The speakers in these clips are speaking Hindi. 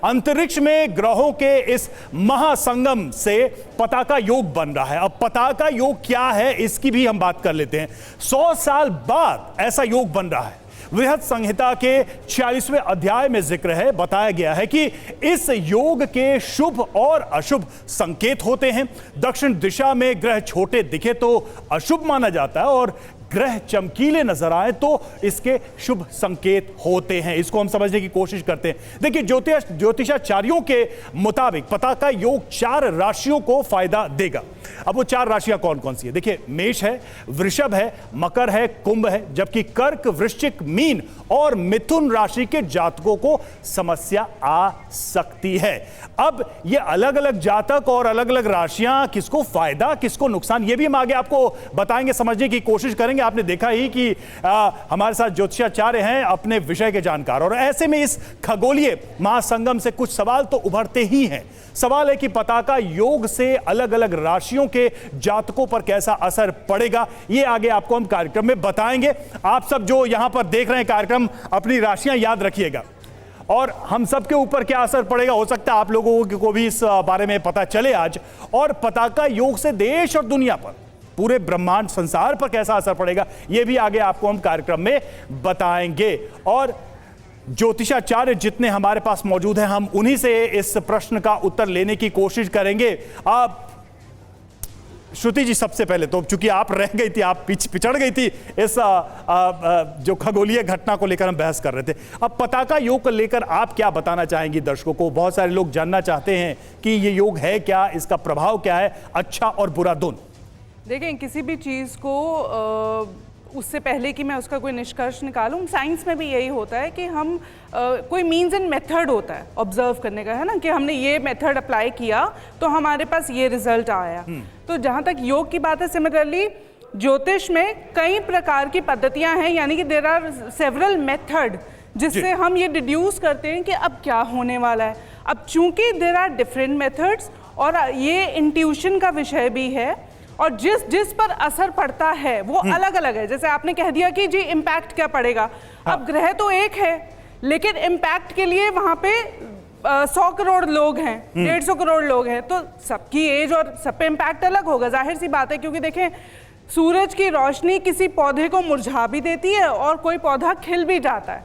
अंतरिक्ष में ग्रहों के इस महासंगम से पताका योग बन रहा है। अब पताका योग क्या है इसकी भी हम बात कर लेते हैं। 100 साल बाद ऐसा योग बन रहा है। बृहद संहिता के 46वें अध्याय में जिक्र है, बताया गया है कि इस योग के शुभ और अशुभ संकेत होते हैं। दक्षिण दिशा में ग्रह छोटे दिखे तो अशुभ माना जाता है और ग्रह चमकीले नजर आए तो इसके शुभ संकेत होते हैं। इसको हम समझने की कोशिश करते हैं। देखिए, ज्योतिषाचार्यों के मुताबिक पताका योग 4 राशियों को फायदा देगा। अब वो 4 राशियां कौन कौन सी है? देखिए, मेष है, वृषभ है, मकर है, कुंभ है, जबकि कर्क, वृश्चिक, मीन और मिथुन राशि के जातकों को समस्या आ सकती है। अब ये अलग अलग जातक और अलग अलग राशियां किसको फायदा किसको नुकसान, ये भी हम आगे आपको बताएंगे, समझने की कोशिश करेंगे। आपने देखा ही कि हमारे साथ ज्योतिषाचार्य हैं, अपने विषय के जानकार, और ऐसे में इस खगोलीय महासंगम से कुछ सवाल तो उभरते ही हैं। सवाल है कि पताका योग से अलग अलग राशियों के जातकों पर कैसा असर पड़ेगा, ये आगे आपको हम कार्यक्रम में बताएंगे। आप सब जो यहां पर देख रहे हैं कार्यक्रम, अपनी राशियां याद रखिएगा और हम सब के ऊपर क्या असर पड़ेगा, हो सकता है आप लोगों को भी इस बारे में पता चले आज। और पताका योग से देश और दुनिया पर, पूरे ब्रह्मांड संसार पर कैसा असर पड़ेगा, यह भी आगे आपको हम कार्यक्रम में बताएंगे। और ज्योतिषाचार्य जितने हमारे पास मौजूद हैं, हम उन्हीं से इस प्रश्न का उत्तर लेने की कोशिश करेंगे। आप श्रुति जी, सबसे पहले तो चूंकि आप रह गई थी, आप पिछड़ गई थी इस जो खगोलीय घटना को लेकर हम बहस कर रहे थे, अब पताका योग को लेकर आप क्या बताना चाहेंगी दर्शकों को? बहुत सारे लोग जानना चाहते हैं कि ये योग है क्या, इसका प्रभाव क्या है, अच्छा और बुरा दोनों। देखें, किसी भी चीज़ को उससे पहले कि मैं उसका कोई निष्कर्ष निकालूं, साइंस में भी यही होता है कि हम कोई मीन्स एंड मेथड होता है ऑब्जर्व करने का, है ना, कि हमने ये मेथड अप्लाई किया तो हमारे पास ये रिजल्ट आया। तो जहाँ तक योग की बात है, सिमिलरली ज्योतिष में कई प्रकार की पद्धतियाँ हैं, यानी कि देयर आर सेवरल मेथड जिससे हम ये डिड्यूस करते हैं कि अब क्या होने वाला है। अब चूंकि देयर आर डिफरेंट मेथड्स और ये इंट्यूशन का विषय भी है, और जिस पर असर पड़ता है वो अलग अलग है। जैसे आपने कह दिया कि जी इम्पैक्ट क्या पड़ेगा, अब ग्रह तो एक है लेकिन इम्पैक्ट के लिए वहां पे 100 करोड़ लोग हैं, 150 करोड़ लोग हैं, तो सबकी एज और सब पे इम्पैक्ट अलग होगा, जाहिर सी बात है। क्योंकि देखें, सूरज की रोशनी किसी पौधे को मुरझा भी देती है और कोई पौधा खिल भी जाता है,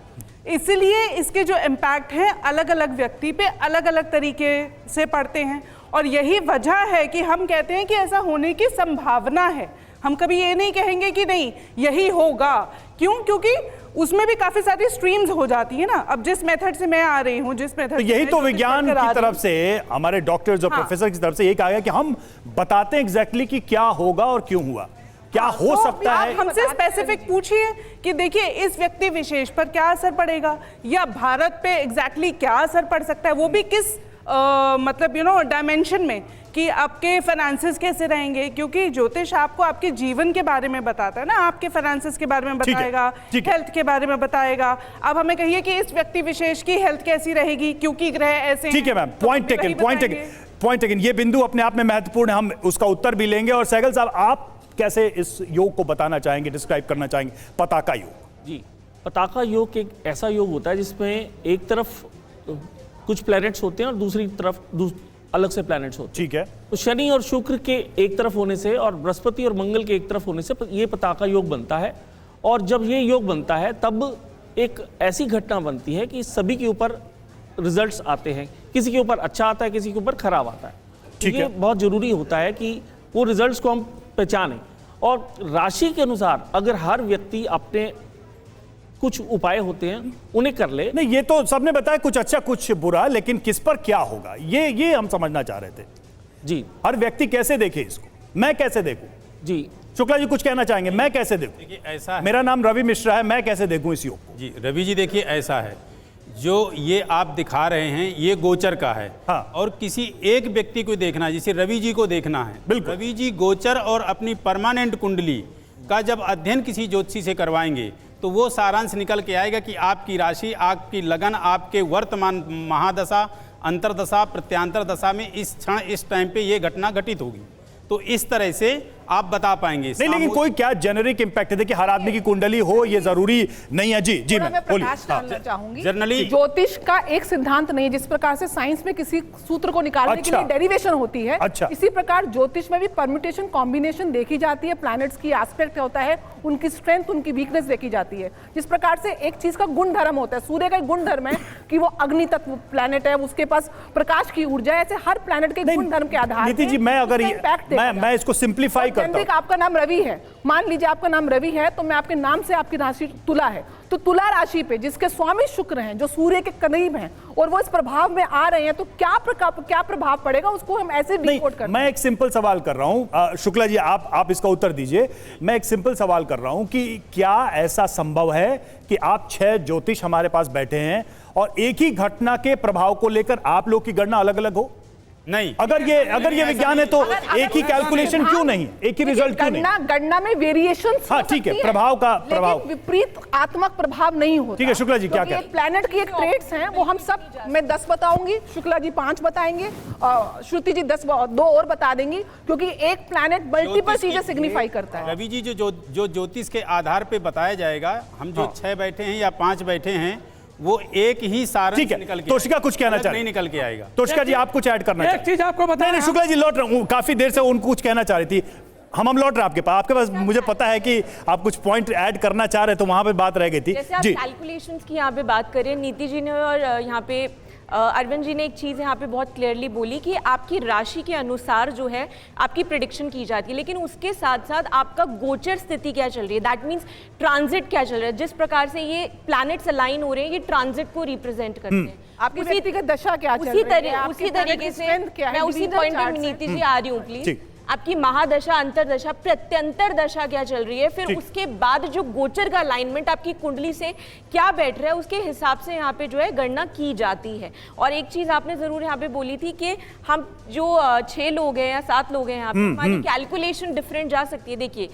इसलिए इसके जो इम्पैक्ट है अलग अलग व्यक्ति पे अलग अलग तरीके से पड़ते हैं। और यही वजह है कि हम कहते हैं कि ऐसा होने की संभावना है। हम कभी ये नहीं कहेंगे कि नहीं यही होगा। क्यों? क्योंकि उसमें भी काफी सारी स्ट्रीम्स हो जाती है ना। अब जिस मेथड से मैं आ रही हूँ, जिस मेथड तो यही तो विज्ञान की तरफ से, हमारे डॉक्टर्स और प्रोफेसर की तरफ से ये कहा गया कि हम बताते हैं एग्जैक्टली कि क्या होगा और क्यों हुआ, क्या हो सकता है। हमसे स्पेसिफिक पूछिए कि देखिए इस व्यक्ति विशेष पर क्या असर पड़ेगा, या भारत पे एग्जैक्टली क्या असर पड़ सकता है, वो भी किस मतलब डायमेंशन में, कि आपके फाइनेंसेस कैसे रहेंगे। क्योंकि ज्योतिष आपको आपके जीवन के बारे में बताता है ना, आपके फाइनेंसेस के बारे में बताएगा, हेल्थ के बारे में बताएगा। अब हमें कहिए कि इस व्यक्ति विशेष की हेल्थ कैसी रहेगी क्योंकि ग्रह ऐसे। ठीक है मैम, पॉइंट टेकन। ये बिंदु अपने आप में महत्वपूर्ण है, हम उसका उत्तर भी लेंगे। और सहगल साहब, आप कैसे इस योग को बताना चाहेंगे, डिस्क्राइब करना चाहेंगे, पताका योग? जी, पताका योग एक ऐसा योग होता है जिसमें एक तरफ कुछ प्लैनेट्स होते हैं और दूसरी तरफ अलग से प्लैनेट्स होते हैं। ठीक है। तो शनि और शुक्र के एक तरफ होने से और बृहस्पति और मंगल के एक तरफ होने से ये पताका योग बनता है। और जब ये योग बनता है तब एक ऐसी घटना बनती है कि सभी के ऊपर रिजल्ट्स आते हैं, किसी के ऊपर अच्छा आता है, किसी के ऊपर खराब आता है। ठीक है। ये बहुत जरूरी होता है कि वो रिजल्ट्स को हम पहचानें। और राशि के अनुसार अगर हर व्यक्ति अपने कुछ उपाय होते हैं उन्हें कर ले। नहीं, ये तो सबने बताया कुछ अच्छा कुछ बुरा, लेकिन किस पर क्या होगा ये हम समझना चाह रहे थे। जी, हर व्यक्ति कैसे देखे इसको, मैं कैसे देखूं? जी शुक्ला जी कुछ कहना चाहेंगे? मैं कैसे देखूं? देखिए ऐसा है, मेरा नाम रवि मिश्रा है, मैं कैसे देखूं इस योग को? जी रवि जी, देखिए ऐसा है, जो ये आप दिखा रहे हैं ये गोचर का है। हाँ। और किसी एक व्यक्ति को देखना है, जैसे रवि जी को देखना है। बिल्कुल। रवि जी गोचर और अपनी परमानेंट कुंडली का जब अध्ययन किसी ज्योतिषी से करवाएंगे तो वो सारांश निकल के आएगा कि आपकी राशि, आपकी लगन, आपके वर्तमान महादशा, अंतरदशा, प्रत्यांतर दशा में इस क्षण इस टाइम पे ये घटना घटित होगी। तो इस तरह से आप बता पाएंगे। नहीं, लेकिन कोई क्या जेनरिक इंपैक्ट है? देखिए, हर आदमी की कुंडली हो ये जरूरी नहीं है। जी जी, मैं मैं प्रकाश डालना चाहूंगी। जनरली ज्योतिष का एक सिद्धांत नहीं है। जिस प्रकार से साइंस में किसी सूत्र को निकालने के लिए डेरिवेशन होती है, इसी प्रकार ज्योतिष में भी परम्यूटेशन कॉम्बिनेशन देखी जाती है, प्लैनेट्स की एस्पेक्ट होता है, उनकी स्ट्रेंथ उनकी वीकनेस देखी जाती है। जिस प्रकार से एक चीज का गुण धर्म होता है, सूर्य का गुण धर्म है कि वो अग्नि तत्व प्लैनेट है, उसके पास प्रकाश की ऊर्जा है। ऐसे हर प्लैनेट के गुण धर्म के आधार नीति जी, मैं अगर मैं इसको सिंप्लीफाई करता हूं। आपका नाम रवि है, मान लीजिए आपका नाम रवि है, तो मैं आपके नाम से आपकी राशि तुला है, तो तुला राशि पे जिसके स्वामी शुक्र हैं, जो सूर्य के करीब हैं, और वो इस प्रभाव में आ रहे हैं, तो क्या प्रभाव पड़ेगा, उसको हम ऐसे डिकोड करते हैं। मैं एक सिंपल सवाल कर रहा हूं, शुक्ला जी आप इसका उत्तर दीजिए। मैं एक सिंपल सवाल कर रहा हूं कि क्या ऐसा संभव है कि आप 6 ज्योतिष हमारे पास बैठे हैं और एक ही घटना के प्रभाव को लेकर आप लोग की गणना अलग अलग हो? नहीं, अगर ये विज्ञान है तो एक ही कैलकुलेशन क्यों नहीं, एक ही रिजल्ट क्यों नहीं? गणना में वेरिएशन, हाँ ठीक है, प्रभाव विपरीत आत्मक प्रभाव नहीं होता। ठीक है शुक्ला जी, क्या एक प्लैनेट की एक ट्रेड्स हैं, वो हम सब, मैं 10 बताऊंगी, शुक्ला जी 5 बताएंगे, श्रुति जी 2 और बता देंगी, क्योंकि एक प्लैनेट मल्टीपल चीजें सिग्निफाई करता है। रवि जी, जो ज्योतिष के आधार पे बताया जाएगा, हम जो 6 बैठे हैं या 5 बैठे हैं, वो एक ही सारंश निकल के, तोशिका कुछ कहना चाह नहीं निकल के आएगा। तोशिका जी, आप कुछ ऐड करना एक चीज आपको बताना। नहीं, शुक्ला जी लौट रहा हूँ, काफी देर से उनको कुछ कहना चाह रही थी। हम लौट रहे आपके पास मुझे पता है कि आप कुछ पॉइंट ऐड करना चाह रहे, तो वहां पे बात रह गई थी। जैसे आप कैलकुलेशंस की यहाँ पे बात करें, नीति जी ने और यहाँ पे अरविंद जी ने एक चीज़ यहाँ पे बहुत क्लियरली बोली कि आपकी राशि के अनुसार जो है आपकी प्रेडिक्शन की जाती है, लेकिन उसके साथ साथ आपका गोचर स्थिति क्या चल रही है, दैट मीन्स ट्रांजिट क्या चल रहा है। जिस प्रकार से ये प्लैनेट्स अलाइन हो रहे हैं, ये ट्रांजिट को रिप्रेजेंट करते हैं। आपकी व्यक्तिगत दशा क्या चल रही है, उसी तरीके से मैं उसी पॉइंट पे नीति जी आ रही हूँ, प्लीज। आपकी महादशा, अंतरदशा, प्रत्यंतर दशा क्या चल रही है, फिर उसके बाद जो गोचर का अलाइनमेंट आपकी कुंडली से क्या बैठ रहा है, उसके हिसाब से यहाँ पे जो है गणना की जाती है। और एक चीज आपने जरूर यहाँ पे बोली थी कि हम जो 6 लोग हैं या 7 लोग हैं यहाँ पे, हमारी कैलकुलेशन डिफरेंट जा सकती है। देखिए,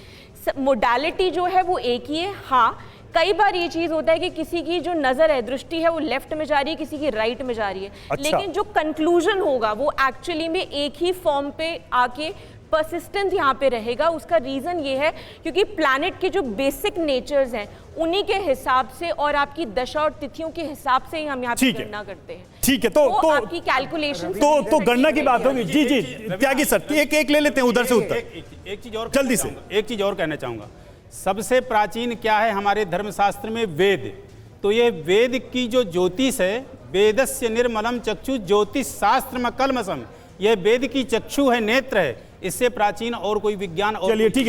मोडालिटी जो है वो एक ही है। हाँ, कई बार ये चीज होता है कि किसी की जो नजर है, दृष्टि है, वो लेफ्ट में जा रही है, किसी की राइट में जा रही है। लेकिन जो कंक्लूजन होगा वो एक्चुअली में एक ही फॉर्म पे आके परसिस्टेंट यहाँ पे रहेगा। उसका रीजन ये है क्योंकि प्लैनेट के जो बेसिक नेचर्स हैं उन्हीं के हिसाब से और आपकी दशा और तिथियों के हिसाब से ही हम यहाँ पे गणना करते हैं। ठीक है, तो आपकी कैलकुलेशन तो गणना की बात होगी। जी जी त्यागी सर, एक ले लेते हैं उधर से उत्तर। एक चीज और जल्दी से, एक चीज और कहना चाहूंगा। सबसे प्राचीन क्या है हमारे धर्मशास्त्र में? वेद। तो ये वेद की जो ज्योतिष है, वेदस्य निर्मलम चक्षु ज्योतिष शास्त्र कलमसम, यह वेद की चक्षु है, नेत्र है। इससे प्राचीन और कोई विज्ञान और चलिए ठीक है।